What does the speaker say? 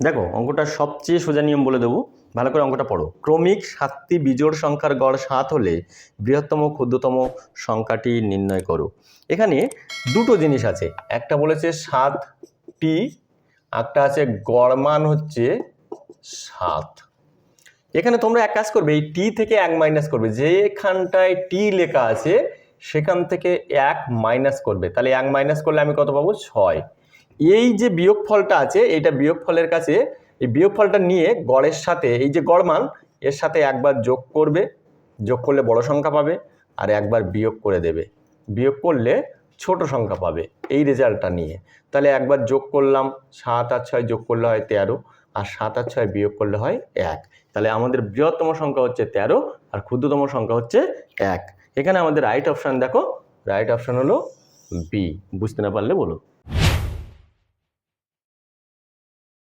দেখো অঙ্কটা সবচেয়ে সোজা নিয়ম বলে দেবো, ভালো করে অঙ্কটা পড়ো। ক্রমিক 7টি বিজোড় সংখ্যার গড় 7 হলে বৃহত্তম ক্ষুদ্রতম সংখ্যাটি নির্ণয় করো। এখানে দুটো জিনিস আছে, একটা বলেছে 7টি, একটা আছে গড় মান হচ্ছে 7। এখানে তোমরা এক কাজ করবে, এই টি থেকে 1 মাইনাস করবে, যেখানটায় টি লেখা আছে সেখান থেকে 1 মাইনাস করবে, তাহলে 1 মাইনাস করলে আমি কত পাবো? 6। এই যে বিয়োগফলটা আছে, এইটা বিয়োগফলের কাছে, এই বিয়োগফলটা নিয়ে গড়ের সাথে, এই যে গড় মান, এর সাথে একবার যোগ করবে, যোগ করলে বড় সংখ্যা পাবে, আর একবার বিয়োগ করে দেবে, বিয়োগ করলে ছোট সংখ্যা পাবে, এই রেজাল্টটা নিয়ে। তাহলে একবার যোগ করলাম, 7 আর 6 যোগ করলে হয় 13, আর 7 আর 6 বিয়োগ করলে হয় 1। তাহলে আমাদের বৃহত্তম সংখ্যা হচ্ছে 13 আর ক্ষুদ্রতম সংখ্যা হচ্ছে 1। এখানে আমাদের রাইট অপশান দেখো, রাইট অপশান হলো বি। বুঝতে না পারলে বলো।